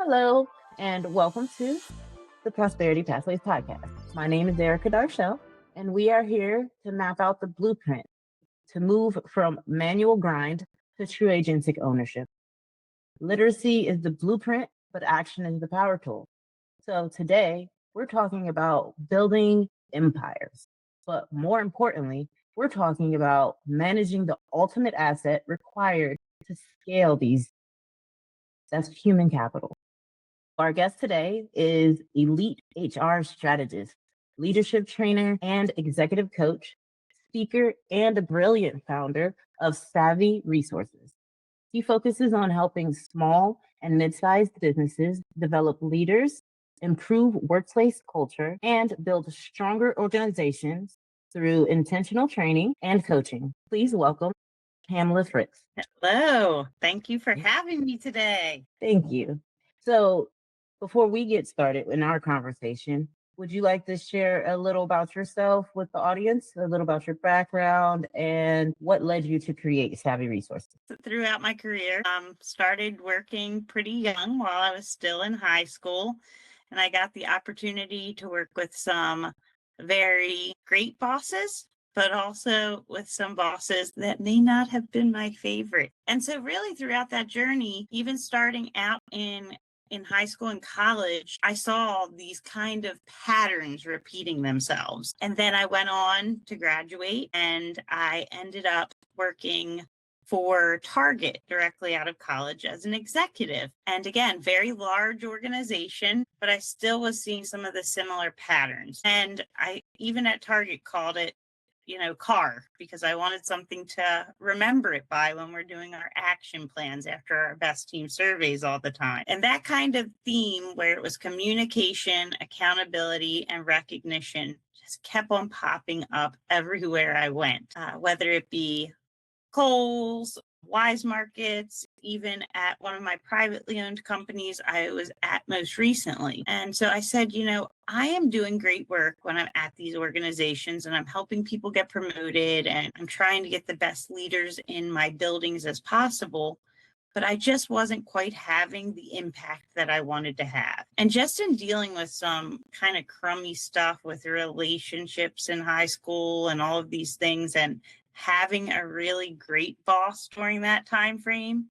Hello, and welcome to the Prosperity Pathways Podcast. My name is EricaDarchelle, and we are here to map out the blueprint to move from manual grind to true agentic ownership. Literacy is the blueprint, but action is the power tool. So today, we're talking about building empires, but more importantly, we're talking about managing the ultimate asset required to scale these. That's human capital. Our guest today is elite HR strategist, leadership trainer, and executive coach, speaker, and a brilliant founder of Savy Resources. He focuses on helping small and mid-sized businesses develop leaders, improve workplace culture, and build stronger organizations through intentional training and coaching. Please welcome Pamela Fritz. Hello. Thank you for having me today. Thank you. So before we get started in our conversation, would you like to share a little about yourself with the audience, a little about your background and what led you to create Savvy Resources? Throughout my career, started working pretty young while I was still in high school, and I got the opportunity to work with some very great bosses, but also with some bosses that may not have been my favorite. And so really throughout that journey, even starting out in high school and college, I saw these kind of patterns repeating themselves. And then I went on to graduate and I ended up working for Target directly out of college as an executive. And again, very large organization, but I still was seeing some of the similar patterns. And I even at Target called it CAR, because I wanted something to remember it by when we're doing our action plans after our best team surveys all the time. And that kind of theme where it was communication, accountability, and recognition just kept on popping up everywhere I went, whether it be Kohl's, Wise Markets, even at one of my privately owned companies I was at most recently. And so I said, I am doing great work when I'm at these organizations and I'm helping people get promoted and I'm trying to get the best leaders in my buildings as possible. But I just wasn't quite having the impact that I wanted to have. And just in dealing with some kind of crummy stuff with relationships in high school and all of these things, and having a really great boss during that time frame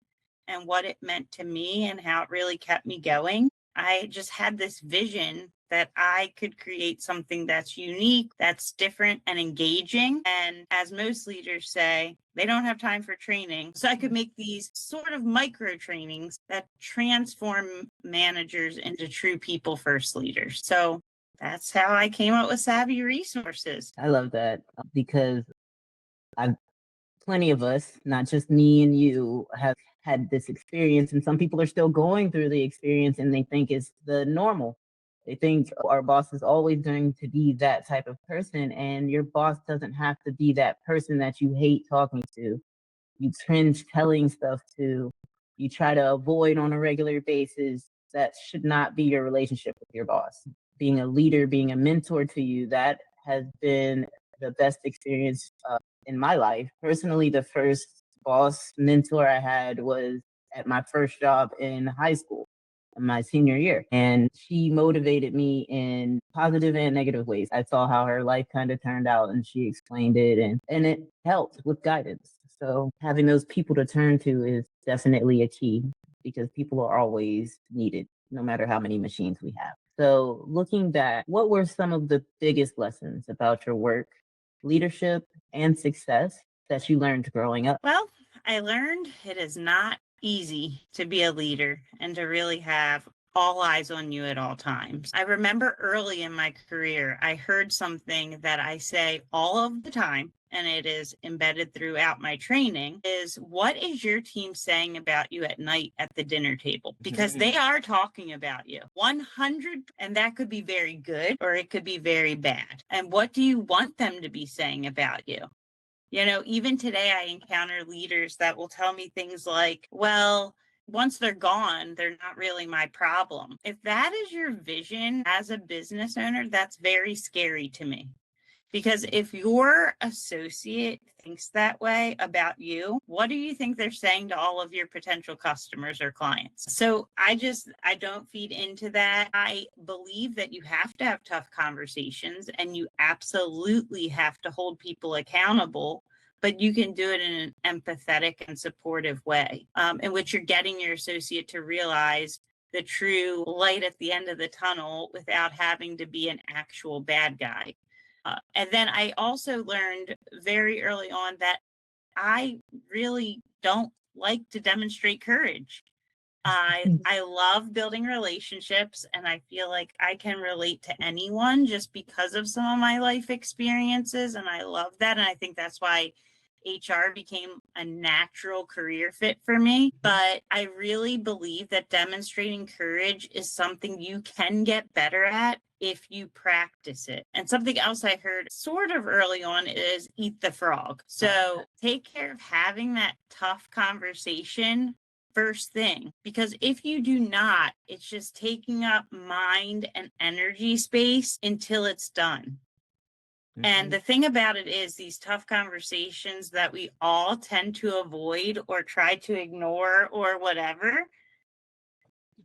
and what it meant to me and how it really kept me going, I just had this vision that I could create something that's unique, that's different and engaging. And as most leaders say, they don't have time for training. So I could make these sort of micro trainings that transform managers into true people first leaders. So that's how I came up with Savvy Resources. I love that because plenty of us, not just me and you, have had this experience, and some people are still going through the experience and they think it's the normal. They think our boss is always going to be that type of person, and your boss doesn't have to be that person that you hate talking to, you cringe telling stuff to, you try to avoid on a regular basis. That should not be your relationship with your boss. Being a leader, being a mentor to you, that has been the best experience in my life. Personally, the first boss mentor I had was at my first job in high school, in my senior year. And she motivated me in positive and negative ways. I saw how her life kind of turned out and she explained it, and it helped with guidance. So having those people to turn to is definitely a key, because people are always needed, no matter how many machines we have. So looking back, what were some of the biggest lessons about your work, leadership, and success that you learned growing up? Well, I learned it is not easy to be a leader and to really have all eyes on you at all times. I remember early in my career, I heard something that I say all of the time, and it is embedded throughout my training, is what is your team saying about you at night at the dinner table? Because they are talking about you 100, and that could be very good or it could be very bad. And what do you want them to be saying about you? Even today I encounter leaders that will tell me things like, well, once they're gone, they're not really my problem. If that is your vision as a business owner, that's very scary to me. Because if your associate thinks that way about you, what do you think they're saying to all of your potential customers or clients? So I don't feed into that. I believe that you have to have tough conversations and you absolutely have to hold people accountable, but you can do it in an empathetic and supportive way, in which you're getting your associate to realize the true light at the end of the tunnel without having to be an actual bad guy. And then I also learned very early on that I really don't like to demonstrate courage. I love building relationships, and I feel like I can relate to anyone just because of some of my life experiences, and I love that. And I think that's why HR became a natural career fit for me. But I really believe that demonstrating courage is something you can get better at if you practice it. And something else I heard sort of early on is eat the frog. So take care of having that tough conversation first thing, because if you do not, it's just taking up mind and energy space until it's done. And the thing about it is these tough conversations that we all tend to avoid or try to ignore or whatever,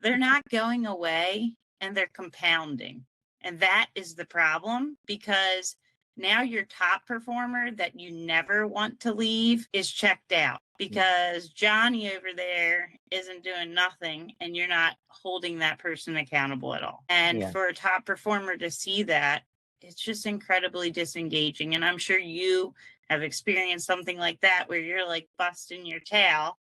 they're not going away and they're compounding. And that is the problem, because now your top performer that you never want to leave is checked out because Johnny over there isn't doing nothing and you're not holding that person accountable at all. And for a top performer to see that, it's just incredibly disengaging. And I'm sure you have experienced something like that where you're like busting your tail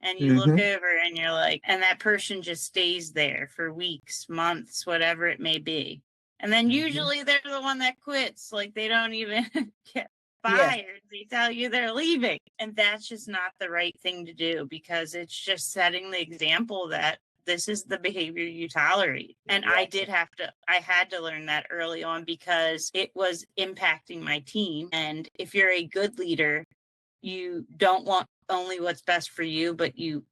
and you look over and you're like, and that person just stays there for weeks, months, whatever it may be. And then usually they're the one that quits. Like they don't even get fired. They tell you they're leaving. And that's just not the right thing to do, because it's just setting the example that this is the behavior you tolerate. And I had to learn that early on because it was impacting my team. And if you're a good leader, you don't want only what's best for you, but you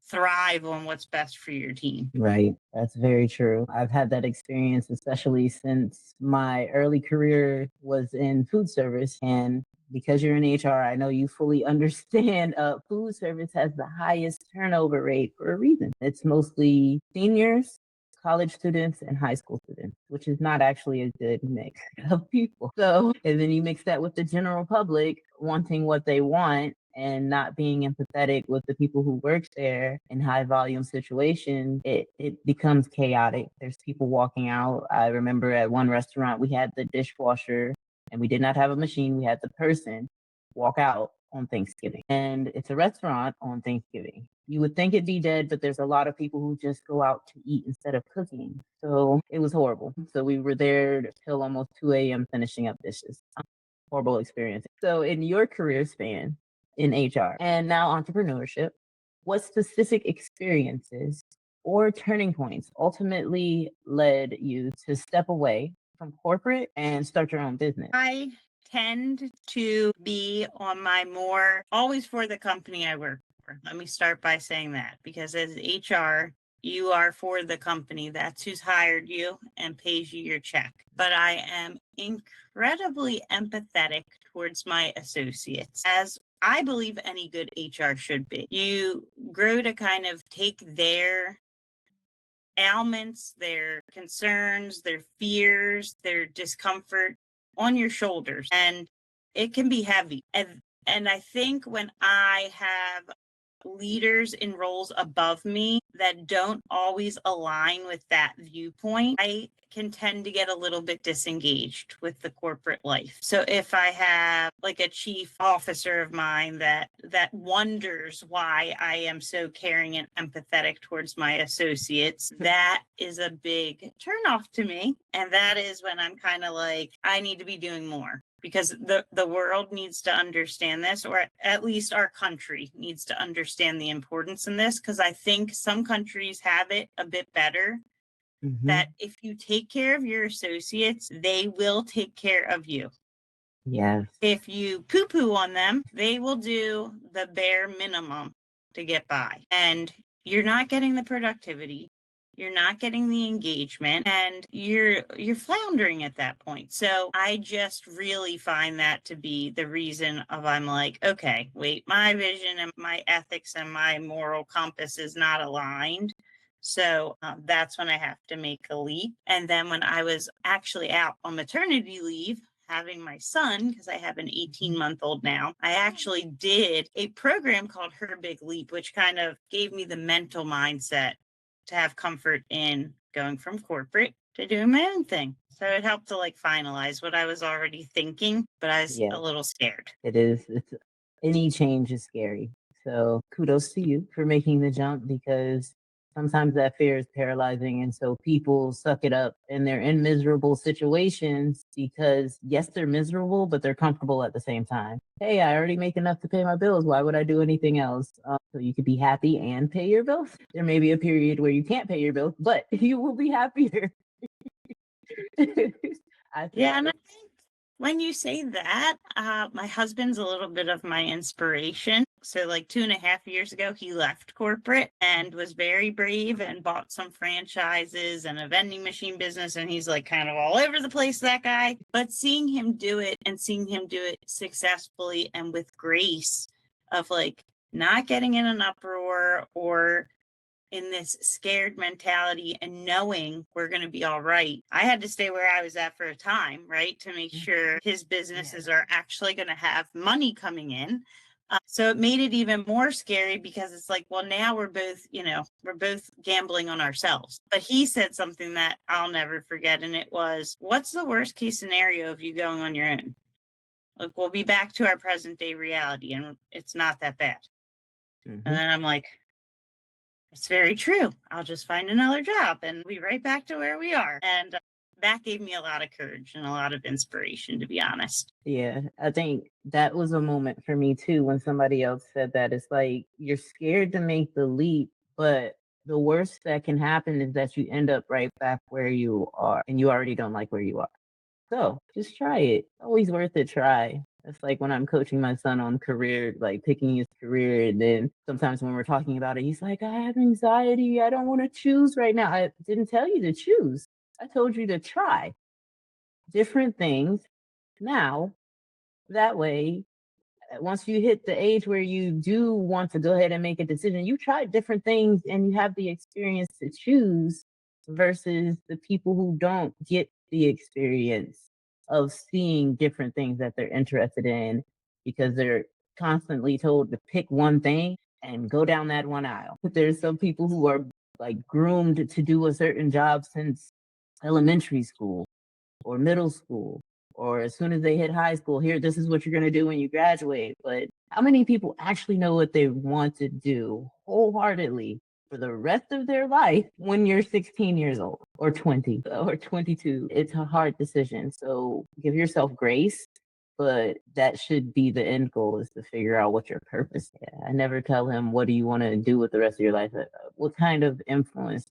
thrive on what's best for your team. Right. That's very true. I've had that experience, especially since my early career was in food service. And because you're in HR, I know you fully understand food service has the highest turnover rate for a reason. It's mostly seniors, college students, and high school students, which is not actually a good mix of people. So, and then you mix that with the general public wanting what they want and not being empathetic with the people who work there in high volume situations, it becomes chaotic. There's people walking out. I remember at one restaurant, we had the dishwasher and we did not have a machine. We had the person walk out on Thanksgiving. And it's a restaurant on Thanksgiving. You would think it'd be dead, but there's a lot of people who just go out to eat instead of cooking. So it was horrible. So we were there till almost 2 a.m. finishing up dishes. Horrible experience. So in your career span in HR and now entrepreneurship, what specific experiences or turning points ultimately led you to step away from corporate and start your own business? I tend to be on my more always for the company I work for. Let me start by saying that, because as HR, you are for the company. That's who's hired you and pays you your check. But I am incredibly empathetic towards my associates, as I believe any good HR should be. You grow to kind of take their ailments, their concerns, their fears, their discomfort on your shoulders, and it can be heavy. And I think when I have leaders in roles above me that don't always align with that viewpoint, I can tend to get a little bit disengaged with the corporate life. So if I have like a chief officer of mine that wonders why I am so caring and empathetic towards my associates, that is a big turnoff to me. And that is when I'm kind of like, I need to be doing more. Because the world needs to understand this, or at least our country needs to understand the importance in this, because I think some countries have it a bit better, that if you take care of your associates, they will take care of you. Yes. If you poo-poo on them, they will do the bare minimum to get by. And you're not getting the productivity. you're not getting the engagement, and you're floundering at that point. So I just really find that to be the reason of I'm like, okay, wait, my vision and my ethics and my moral compass is not aligned. So that's when I have to make a leap. And then when I was actually out on maternity leave, having my son, because I have an 18-month-old now, I actually did a program called Her Big Leap, which kind of gave me the mental mindset to have comfort in going from corporate to doing my own thing. So it helped to like finalize what I was already thinking, but I was a little scared. It is. Any change is scary. So kudos to you for making the jump, because sometimes that fear is paralyzing. And so people suck it up and they're in miserable situations because, yes, they're miserable, but they're comfortable at the same time. Hey, I already make enough to pay my bills. Why would I do anything else? So you could be happy and pay your bills. There may be a period where you can't pay your bills, but you will be happier. Yeah, and I think when you say that, my husband's a little bit of my inspiration. So, like 2.5 years ago, he left corporate and was very brave and bought some franchises and a vending machine business. And he's like kind of all over the place, that guy. But seeing him do it and seeing him do it successfully and with grace, of like not getting in an uproar or in this scared mentality and knowing we're going to be all right. I had to stay where I was at for a time, right? To make sure his businesses are actually going to have money coming in. So it made it even more scary because it's like, well, now we're both, we're both gambling on ourselves. But he said something that I'll never forget. And it was, what's the worst case scenario of you going on your own? Like, we'll be back to our present day reality and it's not that bad. And then I'm like, it's very true. I'll just find another job and we'll be right back to where we are. And that gave me a lot of courage and a lot of inspiration, to be honest. Yeah, I think that was a moment for me too when somebody else said that. It's like you're scared to make the leap, but the worst that can happen is that you end up right back where you are and you already don't like where you are. So just try it. Always worth a try. It's like when I'm coaching my son on career, like picking his career. And then sometimes when we're talking about it, he's like, I have anxiety. I don't want to choose right now. I didn't tell you to choose. I told you to try different things now. That way, once you hit the age where you do want to go ahead and make a decision, you try different things and you have the experience to choose versus the people who don't get the experience of seeing different things that they're interested in because they're constantly told to pick one thing and go down that one aisle. But there's some people who are like groomed to do a certain job since elementary school or middle school, or as soon as they hit high school, here, this is what you're going to do when you graduate. But how many people actually know what they want to do wholeheartedly for the rest of their life when you're 16 years old or 20 or 22? It's a hard decision. So give yourself grace, but that should be the end goal, is to figure out what your purpose is. Yeah, I never tell him, what do you want to do with the rest of your life? What kind of influence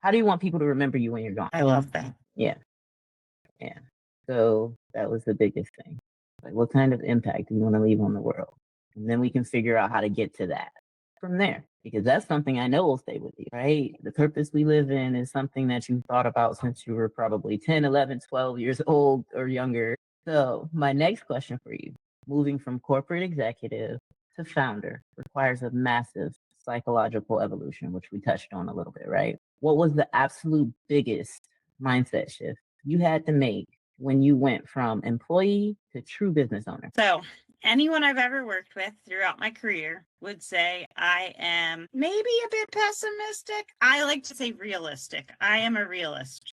how do you want people to remember you when you're gone? I love that. Yeah. Yeah. So that was the biggest thing. Like, what kind of impact do you want to leave on the world? And then we can figure out how to get to that from there, because that's something I know will stay with you, right? The purpose we live in is something that you thought about since you were probably 10, 11, 12 years old or younger. So my next question for you, moving from corporate executive to founder requires a massive psychological evolution, which we touched on a little bit, right? What was the absolute biggest mindset shift you had to make when you went from employee to true business owner? So anyone I've ever worked with throughout my career would say I am maybe a bit pessimistic. I like to say realistic. I am a realist.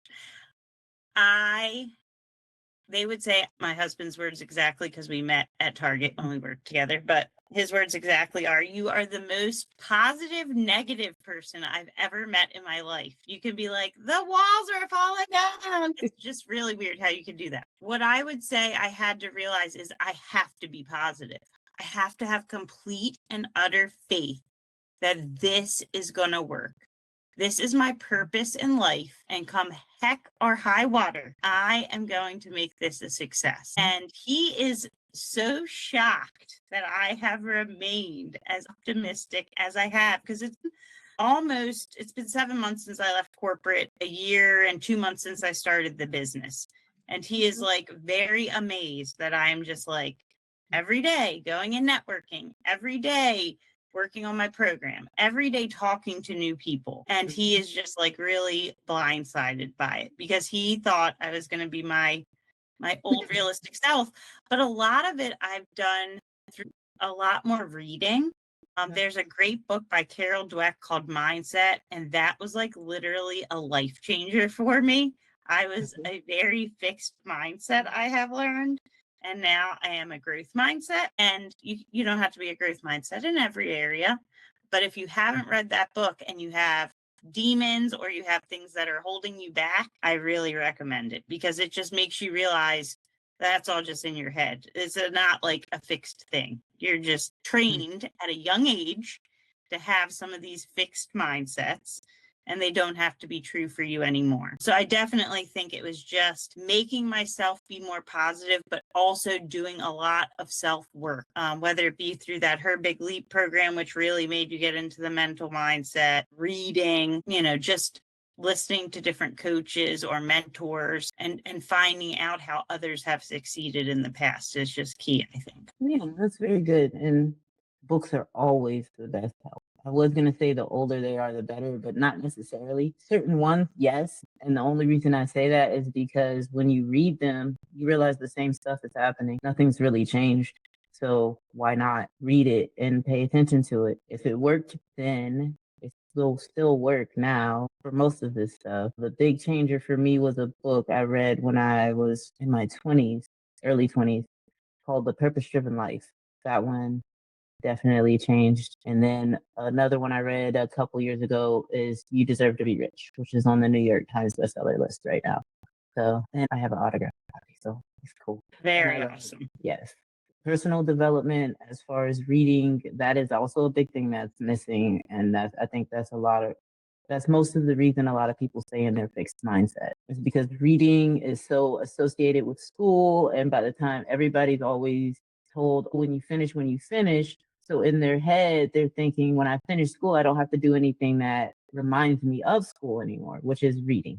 They would say my husband's words exactly, because we met at Target when we worked together, but his words exactly are, you are the most positive, negative person I've ever met in my life. You can be like, the walls are falling down. It's just really weird how you can do that. What I would say I had to realize is I have to be positive. I have to have complete and utter faith that this is going to work. This is my purpose in life, and come heck or high water, I am going to make this a success. And he is so shocked that I have remained as optimistic as I have, because it's been 7 months since I left corporate, a year and 2 months since I started the business. And he is like very amazed that I am just like every day going and networking, every day working on my program, every day talking to new people. And he is just like really blindsided by it because he thought I was going to be my old realistic self. But a lot of it I've done through a lot more reading. There's a great book by Carol Dweck called Mindset, and that was like literally a life changer for me. I was a very fixed mindset, I have learned, and now I am a growth mindset. And you don't have to be a growth mindset in every area, but if you haven't read that book and you have demons or you have things that are holding you back, I really recommend it because it just makes you realize that's all just in your head. It's not like a fixed thing. You're just trained at a young age to have some of these fixed mindsets, and they don't have to be true for you anymore. So I definitely think it was just making myself be more positive, but also doing a lot of self-work, whether it be through that Her Big Leap program, which really made you get into the mental mindset, reading, just listening to different coaches or mentors and finding out how others have succeeded in the past is just key, I think. Yeah, that's very good. And books are always the best help. I was going to say the older they are, the better, but not necessarily. Certain ones, yes. And the only reason I say that is because when you read them, you realize the same stuff is happening. Nothing's really changed. So why not read it and pay attention to it? If it worked then, it will still work now for most of this stuff. The big changer for me was a book I read when I was in my 20s, early 20s, called The Purpose Driven Life. That one definitely changed. And then another one I read a couple years ago is You Deserve to Be Rich, which is on the New York Times bestseller list right now. So, and I have an autograph copy, so it's cool. Very awesome. Yes. Personal development, as far as reading, that is also a big thing that's missing. And I think that's most of the reason a lot of people stay in their fixed mindset is because reading is so associated with school. And by the time everybody's always told when you finish. So in their head, they're thinking when I finish school, I don't have to do anything that reminds me of school anymore, which is reading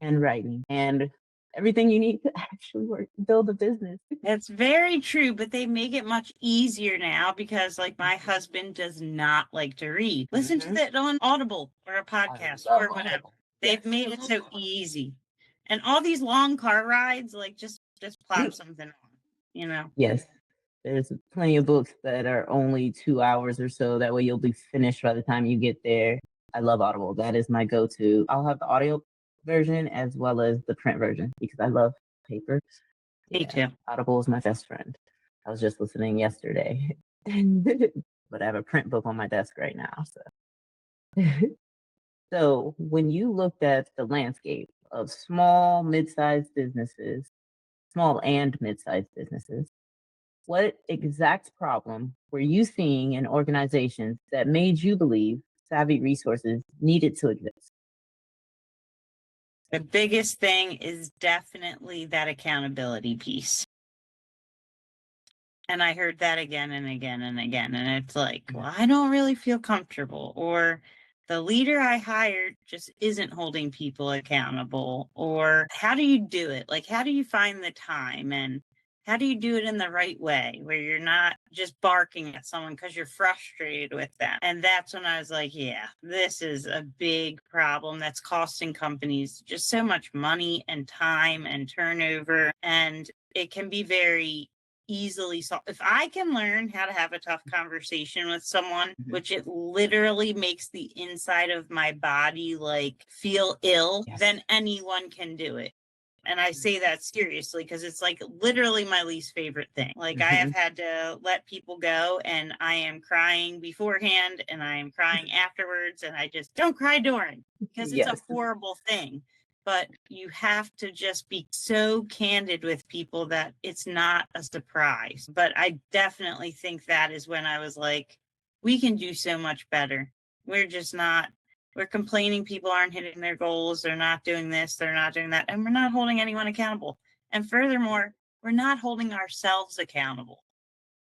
and writing and everything you need to actually work, build a business. That's very true, but they make it much easier now because like my husband does not like to read. Listen to that on Audible or a podcast or whatever. They've made it so easy. And all these long car rides, like just plop something on, Yes. There's plenty of books that are only 2 hours or so. That way you'll be finished by the time you get there. I love Audible. That is my go-to. I'll have the audio version as well as the print version because I love paper. Me too. Audible is my best friend. I was just listening yesterday. But I have a print book on my desk right now. So when you looked at the landscape of small and mid-sized businesses, what exact problem were you seeing in organizations that made you believe Savvy Resources needed to exist? The biggest thing is definitely that accountability piece. And I heard that again and again and again. And it's like, well, I don't really feel comfortable. Or the leader I hired just isn't holding people accountable. Or how do you do it? Like, how do you find the time? And how do you do it in the right way where you're not just barking at someone because you're frustrated with them? And that's when I was like, yeah, this is a big problem that's costing companies just so much money and time and turnover. And it can be very easily solved. If I can learn how to have a tough conversation with someone, which it literally makes the inside of my body like feel ill, then anyone can do it. And I say that seriously because it's like literally my least favorite thing. Like I have had to let people go and I am crying beforehand and I am crying afterwards and I just don't cry during because it's a horrible thing. But you have to just be so candid with people that it's not a surprise. But I definitely think that is when I was like, we can do so much better. We're just not. We're complaining people aren't hitting their goals. They're not doing this. They're not doing that. And we're not holding anyone accountable. And furthermore, we're not holding ourselves accountable.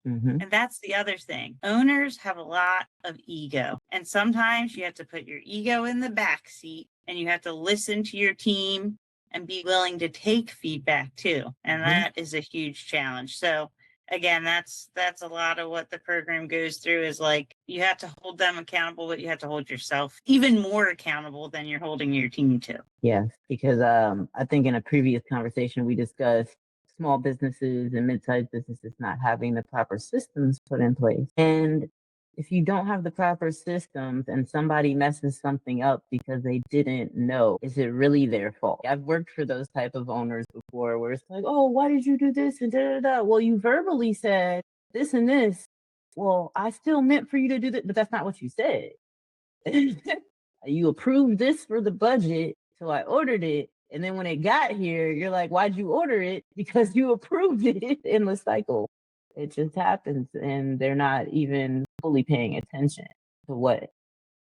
Mm-hmm. And that's the other thing. Owners have a lot of ego. And sometimes you have to put your ego in the back seat and you have to listen to your team and be willing to take feedback too. And that is a huge challenge. So again, that's a lot of what the program goes through is like you have to hold them accountable, but you have to hold yourself even more accountable than you're holding your team to. Yes, because I think in a previous conversation we discussed small businesses and mid-sized businesses not having the proper systems put in place. And if you don't have the proper systems and somebody messes something up because they didn't know, is it really their fault? I've worked for those type of owners before where it's like, oh, why did you do this? And da da da. Well, you verbally said this and this. Well, I still meant for you to do that, but that's not what you said. You approved this for the budget, so I ordered it. And then when it got here, you're like, why'd you order it? Because you approved it in the cycle. It just happens, and they're not even fully paying attention to what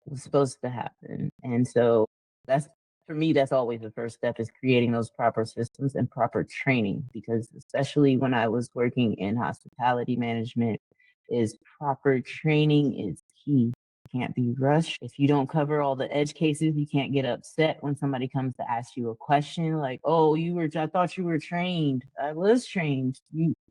was supposed to happen. And so that's, for me, that's always the first step, is creating those proper systems and proper training, because especially when I was working in hospitality management, is proper training is key. Can't be rushed. If you don't cover all the edge cases, you can't get upset when somebody comes to ask you a question like, oh, I thought you were trained. I was trained.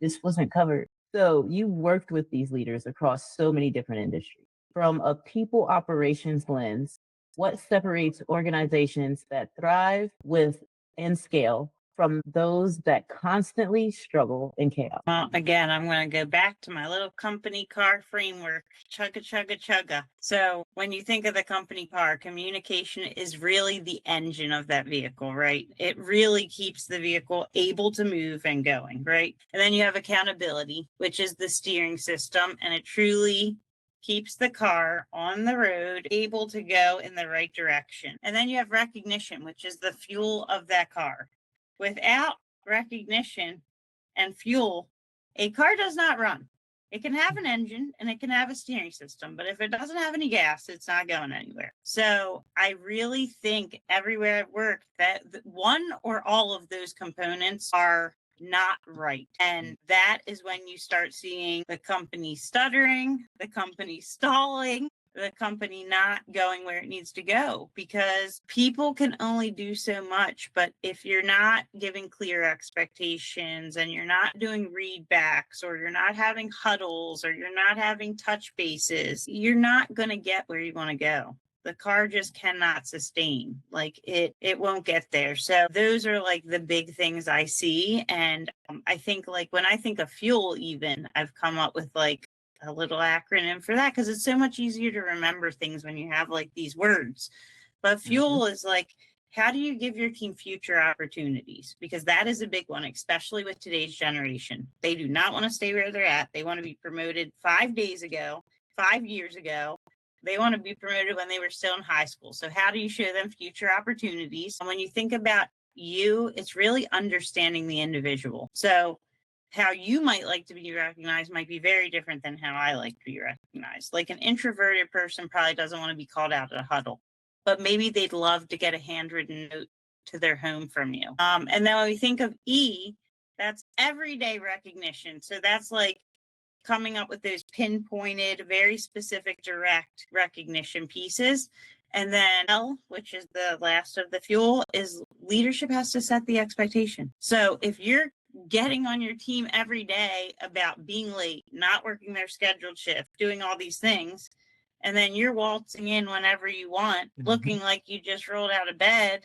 This wasn't covered. So you worked with these leaders across so many different industries. From a people operations lens, what separates organizations that thrive with and scale from those that constantly struggle in chaos? Well, again, I'm going to go back to my little company car framework, chugga, chugga, chugga. So when you think of the company car, communication is really the engine of that vehicle, right? It really keeps the vehicle able to move and going, right? And then you have accountability, which is the steering system, and it truly keeps the car on the road, able to go in the right direction. And then you have recognition, which is the fuel of that car. Without recognition and fuel, a car does not run. It can have an engine and it can have a steering system, but if it doesn't have any gas, it's not going anywhere. So I really think everywhere at work that one or all of those components are not right. And that is when you start seeing the company stuttering, the company stalling, the company not going where it needs to go, because people can only do so much. But if you're not giving clear expectations and you're not doing readbacks, or you're not having huddles, or you're not having touch bases, you're not going to get where you want to go. The car just cannot sustain. Like it won't get there. So those are like the big things I see. And I think like when I think of fuel, even I've come up with like a little acronym for that, because it's so much easier to remember things when you have like these words. But fuel is like, how do you give your team future opportunities? Because that is a big one, especially with today's generation. They do not want to stay where they're at. They want to be promoted 5 days ago, 5 years ago. They want to be promoted when they were still in high school. So how do you show them future opportunities? And when you think about you, it's really understanding the individual. So how you might like to be recognized might be very different than how I like to be recognized. Like an introverted person probably doesn't want to be called out at a huddle, but maybe they'd love to get a handwritten note to their home from you. And then when we think of E, that's everyday recognition. So that's like coming up with those pinpointed, very specific, direct recognition pieces. And then L, which is the last of the fuel, is leadership has to set the expectation. So if you're getting on your team every day about being late, not working their scheduled shift, doing all these things, and then you're waltzing in whenever you want, looking like you just rolled out of bed,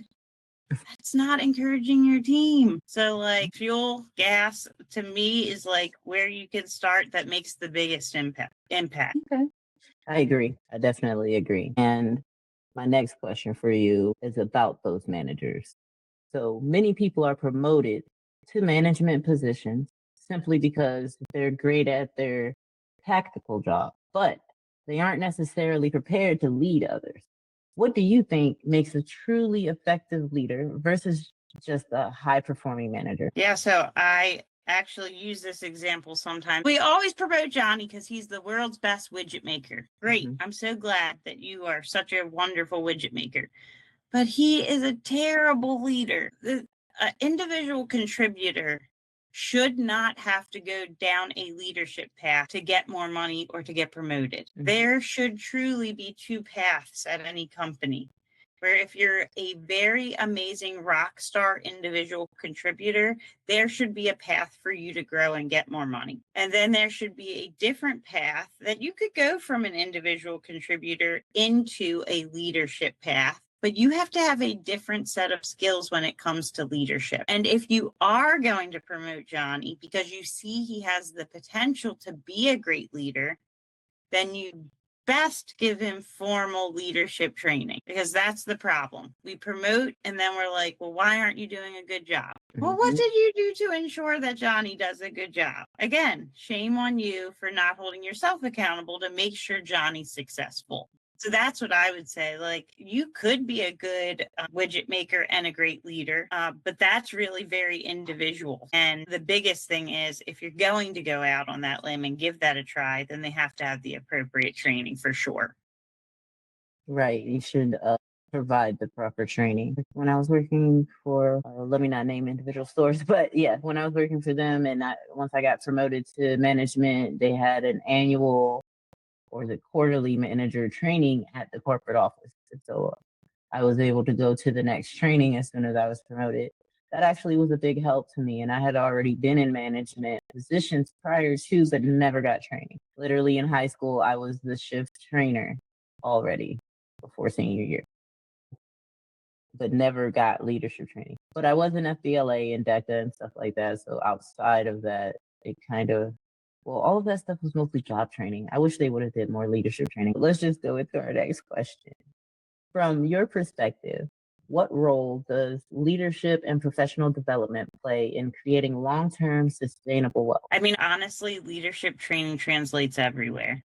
that's not encouraging your team. So like fuel, gas, to me is like where you can start that makes the biggest impact. Okay. I agree. I definitely agree. And my next question for you is about those managers. So many people are promoted to management positions simply because they're great at their tactical job, but they aren't necessarily prepared to lead others. What do you think makes a truly effective leader versus just a high performing manager? Yeah, so I actually use this example sometimes. We always promote Johnny because he's the world's best widget maker. Great. I'm so glad that you are such a wonderful widget maker. But he is a terrible leader. The individual contributor should not have to go down a leadership path to get more money or to get promoted. There should truly be two paths at any company, where if you're a very amazing rock star individual contributor, there should be a path for you to grow and get more money. And then there should be a different path that you could go from an individual contributor into a leadership path. But you have to have a different set of skills when it comes to leadership. And if you are going to promote Johnny because you see he has the potential to be a great leader, then you best give him formal leadership training, because that's the problem. We promote and then we're like, well, why aren't you doing a good job? Well, what did you do to ensure that Johnny does a good job? Again, shame on you for not holding yourself accountable to make sure Johnny's successful. So that's what I would say. Like, you could be a good widget maker and a great leader, but that's really very individual. And the biggest thing is, if you're going to go out on that limb and give that a try, then they have to have the appropriate training for sure. Right. You should provide the proper training. When I was working for, let me not name individual stores, but yeah, when I was working for them and once I got promoted to management, they had an annual or the quarterly manager training at the corporate office. So I was able to go to the next training as soon as I was promoted. That actually was a big help to me. And I had already been in management positions prior to, but never got training. Literally in high school, I was the shift trainer already before senior year, but never got leadership training. But I was in FBLA and DECA and stuff like that. So outside of that, it kind of, well, all of that stuff was mostly job training. I wish they would have did more leadership training. But let's just go into our next question. From your perspective, what role does leadership and professional development play in creating long-term sustainable wealth? I mean, honestly, leadership training translates everywhere.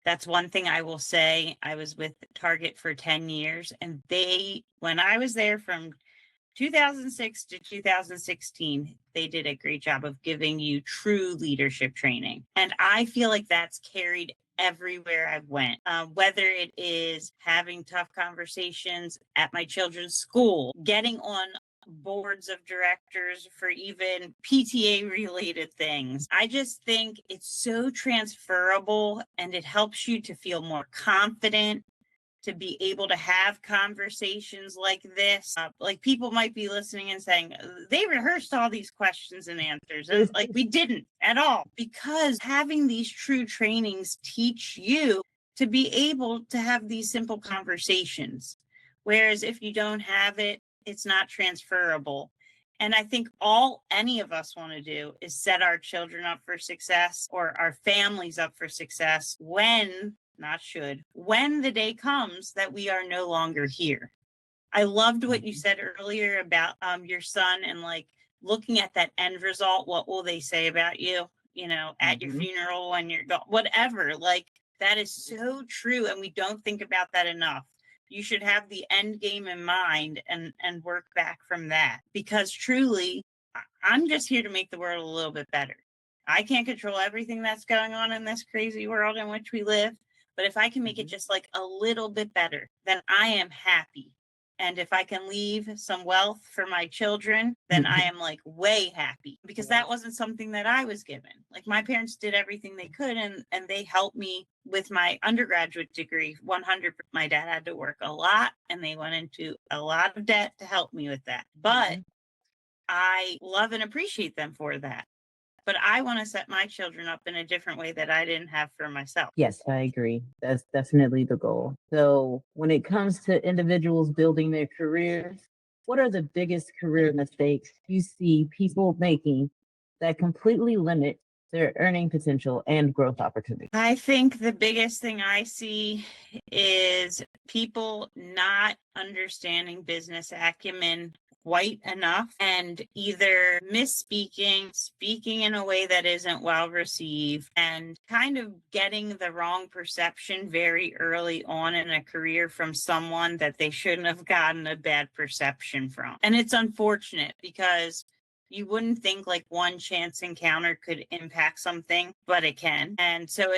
That's one thing I will say. I was with Target for 10 years, and when I was there from 2006 to 2016, they did a great job of giving you true leadership training. And I feel like that's carried everywhere I went, whether it is having tough conversations at my children's school, getting on boards of directors for even PTA related things. I just think it's so transferable, and it helps you to feel more confident, to be able to have conversations like this. Like, people might be listening and saying, they rehearsed all these questions and answers. And like, we didn't at all, because having these true trainings teach you to be able to have these simple conversations. Whereas if you don't have it, it's not transferable. And I think all any of us want to do is set our children up for success, or our families up for success, when the day comes that we are no longer here. I loved what you said earlier about your son, and like looking at that end result. What will they say about you, at your funeral, when you're whatever, like that is so true. And we don't think about that enough. You should have the end game in mind and work back from that, because truly, I'm just here to make the world a little bit better. I can't control everything that's going on in this crazy world in which we live. But if I can make it just like a little bit better, then I am happy. And if I can leave some wealth for my children, then I am like way happy, because that wasn't something that I was given. Like, my parents did everything they could, and they helped me with my undergraduate degree 100%. My dad had to work a lot, and they went into a lot of debt to help me with that. But I love and appreciate them for that. But I want to set my children up in a different way that I didn't have for myself. Yes, I agree. That's definitely the goal. So when it comes to individuals building their careers, what are the biggest career mistakes you see people making that completely limit their earning potential and growth opportunities? I think the biggest thing I see is people not understanding business acumen quite enough, and either misspeaking, speaking in a way that isn't well received, and kind of getting the wrong perception very early on in a career from someone that they shouldn't have gotten a bad perception from. And it's unfortunate, because you wouldn't think like one chance encounter could impact something, but it can. And so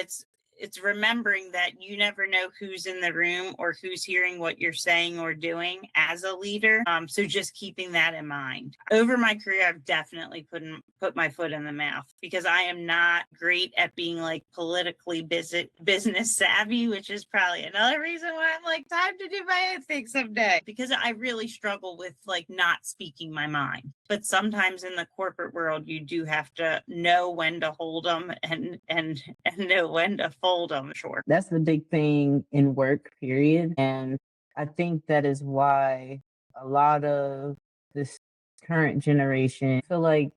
it's remembering that you never know who's in the room or who's hearing what you're saying or doing as a leader. So just keeping that in mind. Over my career, I've definitely put my foot in the mouth because I am not great at being like politically business savvy, which is probably another reason why I'm like, time to do my own thing someday, because I really struggle with like not speaking my mind. But sometimes in the corporate world, you do have to know when to hold them and know when to fold them. Sure. That's the big thing in work, period. And I think that is why a lot of this current generation feel like,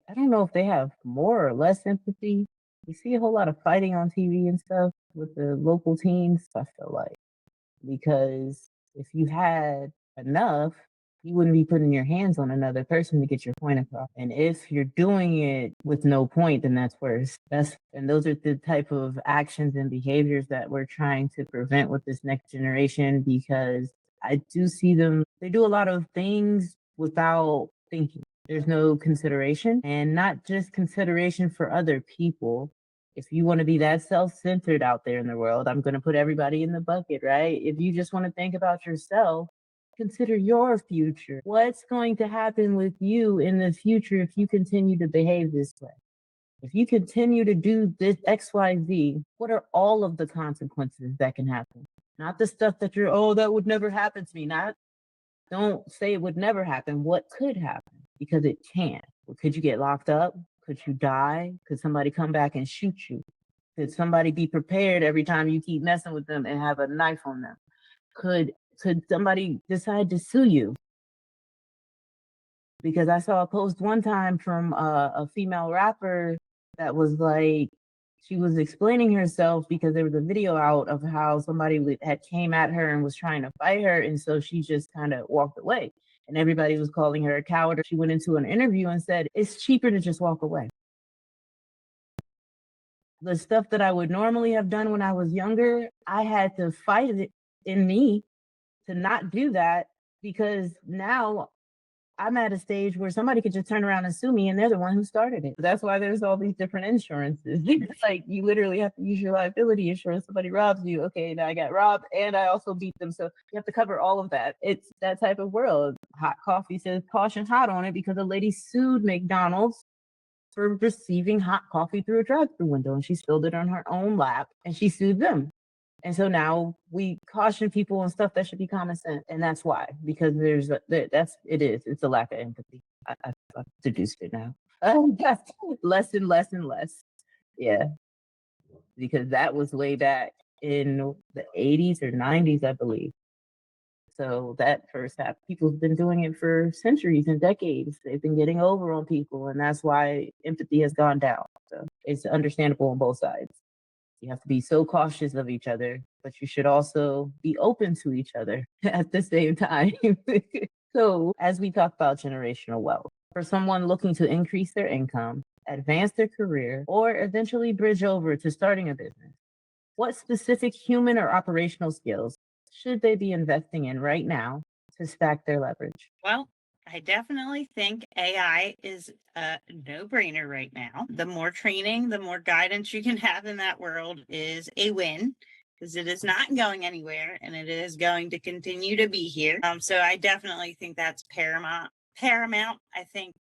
I don't know if they have more or less empathy. You see a whole lot of fighting on TV and stuff with the local teams, I feel like, because if you had enough, you wouldn't be putting your hands on another person to get your point across. And if you're doing it with no point, then that's worse. And those are the type of actions and behaviors that we're trying to prevent with this next generation, because I do see them, they do a lot of things without thinking. There's no consideration, and not just consideration for other people. If you want to be that self-centered out there in the world, I'm going to put everybody in the bucket, right? If you just want to think about yourself, consider your future. What's going to happen with you in the future if you continue to behave this way? If you continue to do this XYZ, what are all of the consequences that can happen? Not the stuff that you're, oh, that would never happen to me. Don't say it would never happen. What could happen? Because it can. Could you get locked up? Could you die? Could somebody come back and shoot you? Could somebody be prepared every time you keep messing with them and have a knife on them? Could somebody decide to sue you? Because I saw a post one time from a female rapper that was like, she was explaining herself because there was a video out of how somebody had came at her and was trying to fight her. And so she just kind of walked away. And everybody was calling her a coward. She went into an interview and said, it's cheaper to just walk away. The stuff that I would normally have done when I was younger, I had to fight it in me to not do that, because now I'm at a stage where somebody could just turn around and sue me and they're the one who started it. That's why there's all these different insurances. It's like you literally have to use your liability insurance. Somebody robs you. Okay, now I got robbed and I also beat them. So you have to cover all of that. It's that type of world. Hot coffee says caution hot on it because a lady sued McDonald's for receiving hot coffee through a drive-through window, and she spilled it on her own lap and she sued them. And so now we caution people on stuff that should be common sense. And that's why, because it's a lack of empathy. I've deduced it now. That's less and less and less. Yeah. Because that was way back in the 80s or 90s, I believe. So that first half, people have been doing it for centuries and decades. They've been getting over on people. And that's why empathy has gone down. So it's understandable on both sides. You have to be so cautious of each other, but you should also be open to each other at the same time. So as we talk about generational wealth, for someone looking to increase their income, advance their career, or eventually bridge over to starting a business, what specific human or operational skills should they be investing in right now to stack their leverage? Well, I definitely think AI is a no-brainer right now. The more training, the more guidance you can have in that world is a win, because it is not going anywhere and it is going to continue to be here. So I definitely think that's paramount. I think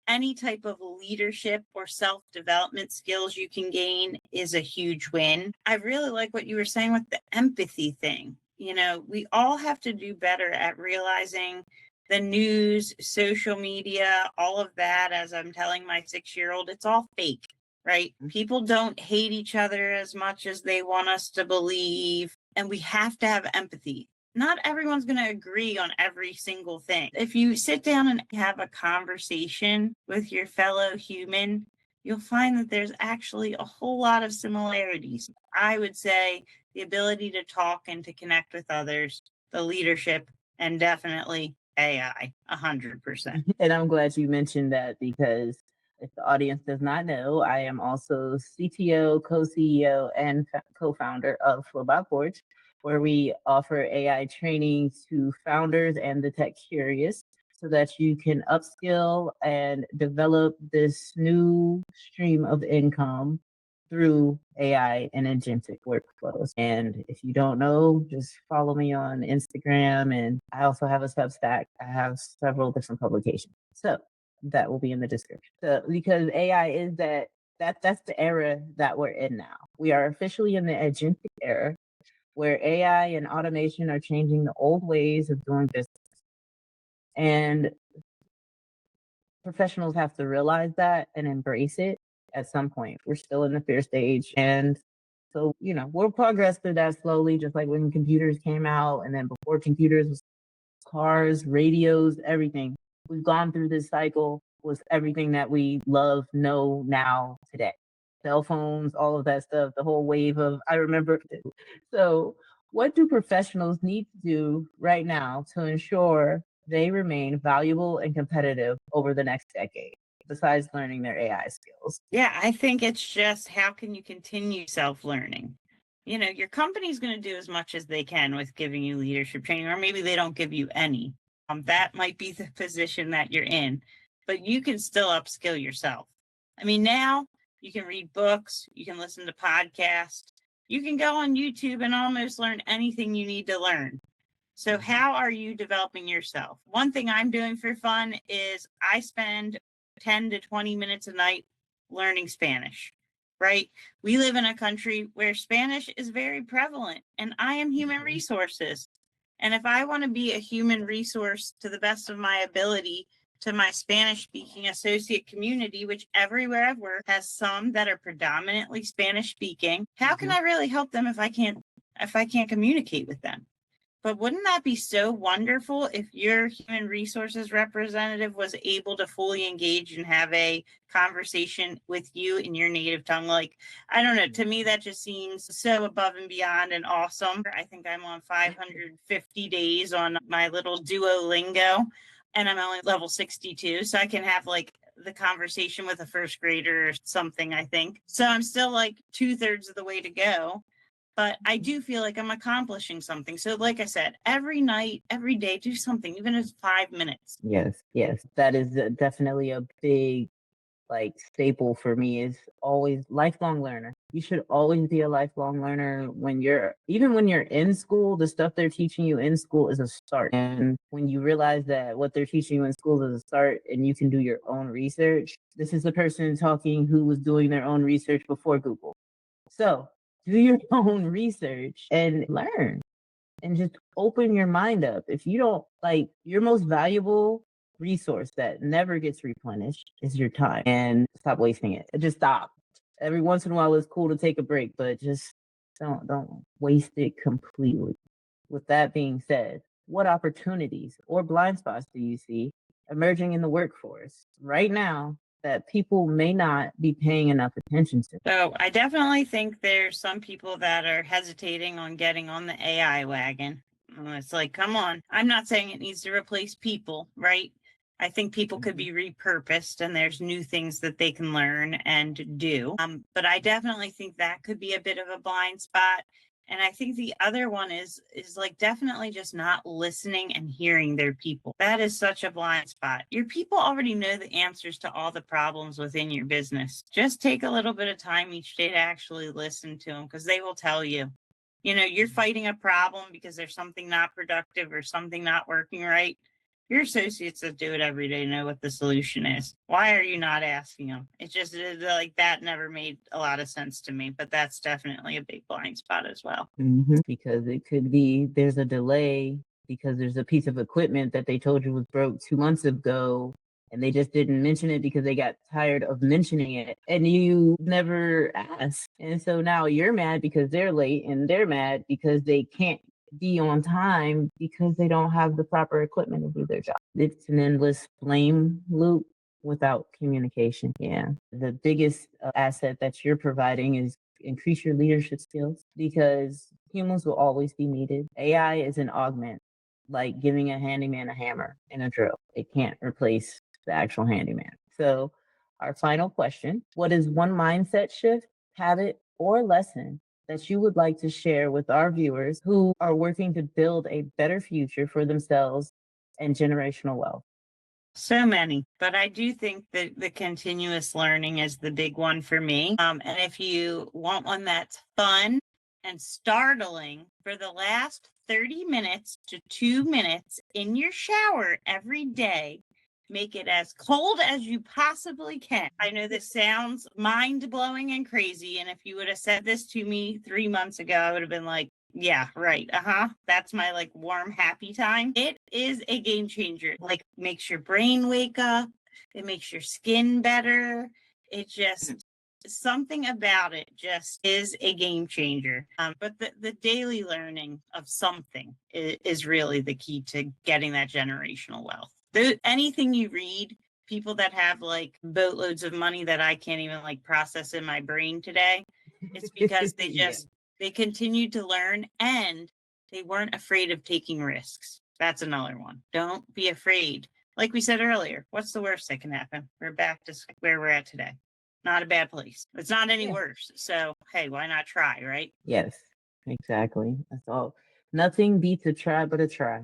any type of leadership or self-development skills you can gain is a huge win. I really like what you were saying with the empathy thing. You know, we all have to do better at realizing the news, social media, all of that. As I'm telling my 6-year-old, it's all fake, right? People don't hate each other as much as they want us to believe. And we have to have empathy. Not everyone's going to agree on every single thing. If you sit down and have a conversation with your fellow human, you'll find that there's actually a whole lot of similarities. I would say the ability to talk and to connect with others, the leadership, and definitely AI, 100%. And I'm glad you mentioned that, because if the audience does not know, I am also CTO, co-CEO, and co-founder of Flowbot Forge, where we offer AI training to founders and the tech curious so that you can upskill and develop this new stream of income through AI and agentic workflows. And if you don't know, just follow me on Instagram. And I also have a Substack. I have several different publications. So that will be in the description. So because AI is that's the era that we're in now. We are officially in the agentic era where AI and automation are changing the old ways of doing business. And professionals have to realize that and embrace it at some point. We're still in the fear stage. And so, we'll progress through that slowly, just like when computers came out. And then before computers was cars, radios, everything. We've gone through this cycle with everything that we love, know now today. Cell phones, all of that stuff, the whole wave of, I remember. So, what do professionals need to do right now to ensure they remain valuable and competitive over the next decade, besides learning their AI skills? Yeah, I think it's just how can you continue self-learning? Your company's going to do as much as they can with giving you leadership training, or maybe they don't give you any. That might be the position that you're in, but you can still upskill yourself. I mean, now you can read books, you can listen to podcasts, you can go on YouTube and almost learn anything you need to learn. So how are you developing yourself? One thing I'm doing for fun is I spend 10 to 20 minutes a night learning Spanish, right? We live in a country where Spanish is very prevalent, and I am human resources. And if I want to be a human resource to the best of my ability to my Spanish speaking associate community, which everywhere I've worked has some that are predominantly Spanish speaking, how can I really help them if I can't communicate with them? But wouldn't that be so wonderful if your human resources representative was able to fully engage and have a conversation with you in your native tongue? Like, I don't know, to me, that just seems so above and beyond and awesome. I think I'm on 550 days on my little Duolingo, and I'm only level 62. So I can have like the conversation with a first grader or something, I think. So I'm still like 2/3 of the way to go. But I do feel like I'm accomplishing something. So like I said, every night, every day, do something, even if it's 5 minutes. Yes. That is definitely a big staple for me, is always lifelong learner. You should always be a lifelong learner even when you're in school. The stuff they're teaching you in school is a start. And when you realize that what they're teaching you in school is a start and you can do your own research, this is the person talking who was doing their own research before Google. So do your own research and learn and just open your mind up. If you don't your most valuable resource that never gets replenished is your time, and stop wasting it. Just stop. Every once in a while it's cool to take a break, but just don't waste it completely. With that being said, what opportunities or blind spots do you see emerging in the workforce right now that people may not be paying enough attention to? So I definitely think there's some people that are hesitating on getting on the AI wagon. It's like, come on. I'm not saying it needs to replace people, right? I think people could be repurposed and there's new things that they can learn and do. But I definitely think that could be a bit of a blind spot. And I think the other one is like definitely just not listening and hearing their people. That is such a blind spot. Your people already know the answers to all the problems within your business. Just take a little bit of time each day to actually listen to them, because they will tell you. You're fighting a problem because there's something not productive or something not working right. Your associates that do it every day know what the solution is. Why are you not asking them? It's just like that never made a lot of sense to me, but that's definitely a big blind spot as well. Because it could be there's a delay because there's a piece of equipment that they told you was broke 2 months ago, and they just didn't mention it because they got tired of mentioning it, and you never asked. And so now you're mad because they're late, and they're mad because they can't be on time because they don't have the proper equipment to do their job. It's an endless blame loop without communication. Yeah. The biggest asset that you're providing is increase your leadership skills, because humans will always be needed. AI is an augment, like giving a handyman a hammer and a drill. It can't replace the actual handyman. So our final question: what is one mindset shift, habit, or lesson that you would like to share with our viewers who are working to build a better future for themselves and generational wealth? So many, but I do think that the continuous learning is the big one for me. And if you want one that's fun and startling, for the last 30 minutes to 2 minutes in your shower every day, make it as cold as you possibly can. I know this sounds mind-blowing and crazy, and if you would have said this to me 3 months ago, I would have been like, yeah, right. That's my like warm, happy time. It is a game changer. Like makes your brain wake up. It makes your skin better. It just something about it just is a game changer. But the daily learning of something is really the key to getting that generational wealth. Anything you read, people that have like boatloads of money that I can't even like process in my brain today, it's because they just they continued to learn and they weren't afraid of taking risks. That's another one. Don't be afraid. Like we said earlier, what's the worst that can happen? We're back to where we're at today. Not a bad place. It's not any worse. So, hey, why not try, right? Yes, exactly. That's all. Nothing beats a try but a try.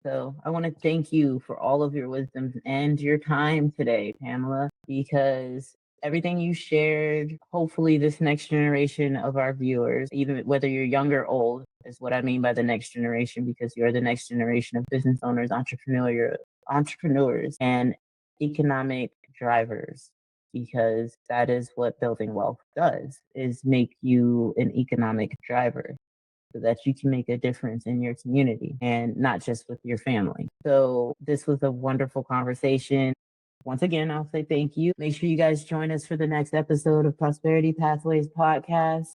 So I want to thank you for all of your wisdom and your time today, Pamela, because everything you shared, hopefully this next generation of our viewers, even whether you're young or old, is what I mean by the next generation, because you're the next generation of business owners, entrepreneurs, and economic drivers, because that is what building wealth does, is make you an economic driver so that you can make a difference in your community and not just with your family. So this was a wonderful conversation. Once again, I'll say thank you. Make sure you guys join us for the next episode of Prosperity Pathways Podcast.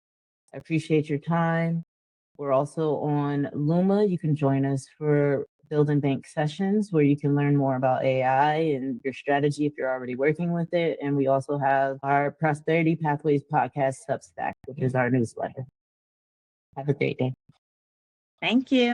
I appreciate your time. We're also on Luma. You can join us for Building Bank sessions where you can learn more about AI and your strategy if you're already working with it. And we also have our Prosperity Pathways Podcast Substack, which is our newsletter. Have a great day. Thank you.